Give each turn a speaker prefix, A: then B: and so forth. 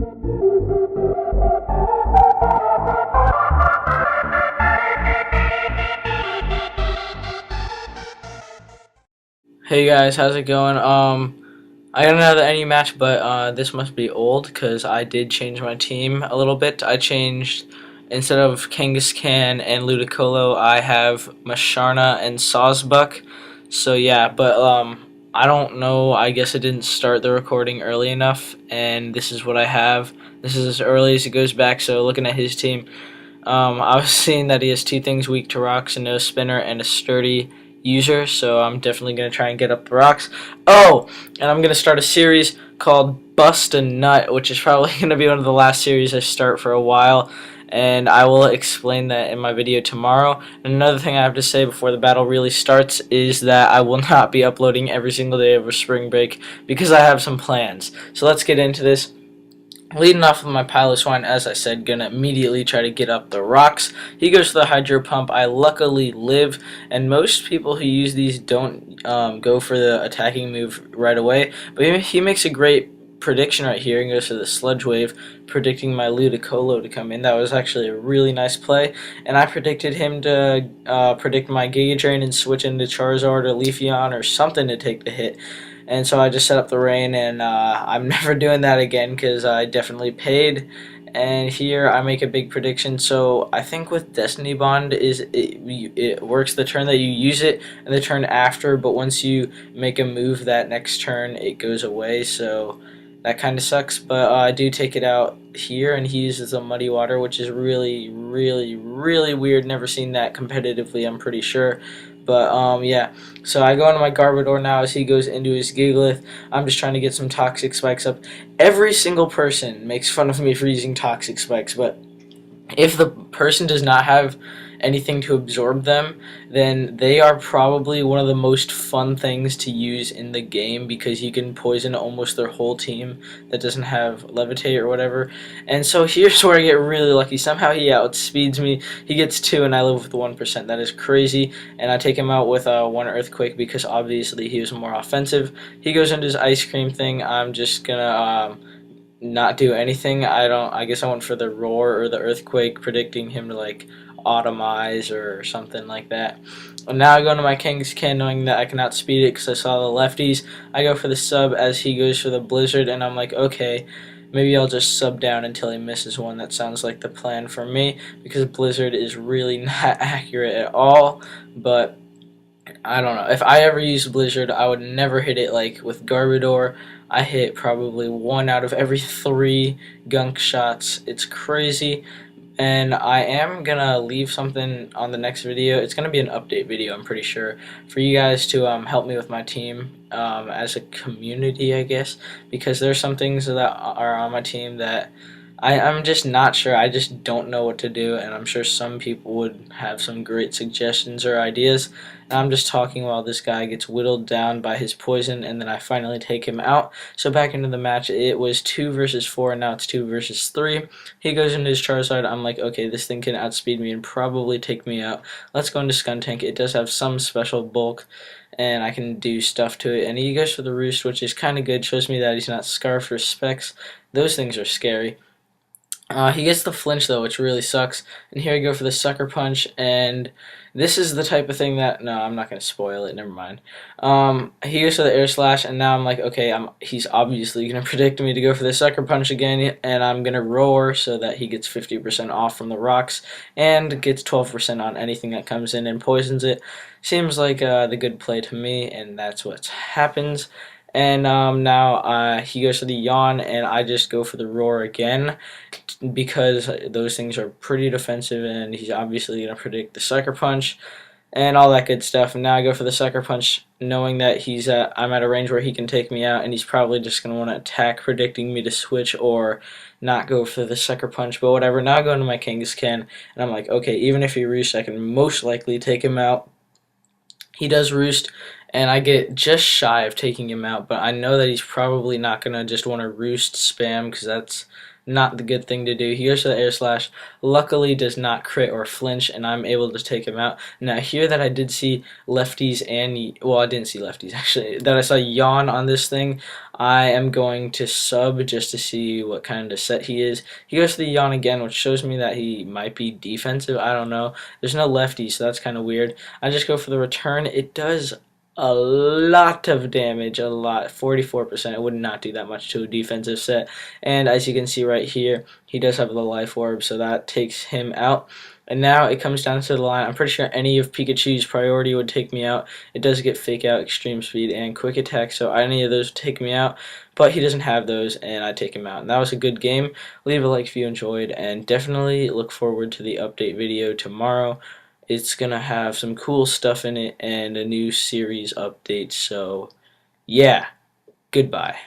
A: Hey guys, how's it going? I got another any match, but this must be old because I did change my team a little bit. I changed instead of Kangaskhan and Ludicolo, I have Masharna and Sawsbuck. So yeah, but I don't know. I guess I didn't start the recording early enough, and this is what I have. This is as early as it goes back. So looking at his team, I was seeing that he has two things: weak to rocks, a no spinner, and a sturdy user. So I'm definitely gonna try and get up the rocks. Oh, and I'm gonna start a series called Bust a Nut, which is probably gonna be one of the last series I start for a while. And I will explain that in my video tomorrow. And another thing I have to say before the battle really starts is that I will not be uploading every single day over spring break because I have some plans. So let's get into this. Leading off with my Piloswine, as I said, gonna immediately try to get up the rocks. He goes for the Hydro Pump. I luckily live, and most people who use these don't go for the attacking move right away. But he makes a great prediction right here and goes for the Sludge Wave, predicting my Ludicolo to come in. That was actually a really nice play, and I predicted him to predict my Giga Drain and switch into Charizard or Leafeon or something to take the hit. And so I just set up the rain, and I'm never doing that again because I definitely paid. And here I make a big prediction. So I think with Destiny Bond it works the turn that you use it and the turn after, but once you make a move that next turn it goes away. So that kind of sucks. But I do take it out here, and he uses a Muddy Water, which is really, really, really weird. Never seen that competitively, I'm pretty sure. But yeah, so I go into my Garbodor now as he goes into his Gigalith. I'm just trying to get some Toxic Spikes up. Every single person makes fun of me for using Toxic Spikes, but if the person does not have anything to absorb them, then they are probably one of the most fun things to use in the game because you can poison almost their whole team that doesn't have Levitate or whatever. And so here's where I get really lucky. Somehow he outspeeds me. He gets 2 and I live with 1%. That is crazy. And I take him out with 1 Earthquake because obviously he was more offensive. He goes into his Ice Cream thing. I'm just gonna not do anything. I guess I went for the Roar or the Earthquake, predicting him to like Automize or something like that. And now I go into my Kangaskhan knowing that I can outspeed it because I saw the lefties. I go for the sub as he goes for the Blizzard, and I'm like, okay, maybe I'll just sub down until he misses one. That sounds like the plan for me because Blizzard is really not accurate at all. But I don't know. If I ever used Blizzard, I would never hit it like with Garbodor. I hit probably 1 out of every 3 gunk shots. It's crazy. And I am gonna leave something on the next video. It's gonna be an update video, I'm pretty sure, for you guys to help me with my team as a community, I guess, because there's some things that are on my team that I'm just not sure. I just don't know what to do, and I'm sure some people would have some great suggestions or ideas. And I'm just talking while this guy gets whittled down by his poison, and then I finally take him out. So back into the match, it was 2 versus 4, and now it's 2 versus 3. He goes into his Charizard. I'm like, okay, this thing can outspeed me and probably take me out. Let's go into Skuntank. It does have some special bulk, and I can do stuff to it. And he goes for the Roost, which is kind of good. Shows me that he's not Scarfed or Specs. Those things are scary. He gets the flinch though, which really sucks. And here I go for the Sucker Punch, and this is the type of thing that no, I'm not gonna spoil it. Never mind. He goes for the Air Slash, and now I'm like, okay, he's obviously gonna predict me to go for the Sucker Punch again, and I'm gonna Roar so that he gets 50% off from the rocks and gets 12% on anything that comes in and poisons it. Seems like the good play to me, and that's what happens. And now he goes for the Yawn, and I just go for the Roar again because those things are pretty defensive, and he's obviously going to predict the Sucker Punch and all that good stuff. And now I go for the Sucker Punch knowing that I'm at a range where he can take me out, and he's probably just going to want to attack, predicting me to switch or not go for the Sucker Punch, but whatever. Now I go into my Kangaskhan, and I'm like, okay, even if he roosts, I can most likely take him out. He does roost, and I get just shy of taking him out, but I know that he's probably not going to just want to roost spam because that's not the good thing to do. He goes for the air slash, luckily does not crit or flinch, and I'm able to take him out. Now here that I did see lefties and, well, I didn't see lefties actually, that I saw yawn on this thing, I am going to sub just to see what kind of set he is. He goes for the yawn again, which shows me that he might be defensive. I don't know. There's no lefty, so that's kind of weird. I just go for the return. It does a lot of damage, a lot, 44%. It would not do that much to a defensive set. And as you can see right here, he does have the life orb, so that takes him out. And now it comes down to the line. I'm pretty sure any of Pikachu's priority would take me out. It does get Fake Out, Extreme Speed, and Quick Attack, so any of those would take me out. But he doesn't have those, and I take him out. And that was a good game. Leave a like if you enjoyed, and definitely look forward to the update video tomorrow. It's going to have some cool stuff in it and a new series update. So, yeah, goodbye.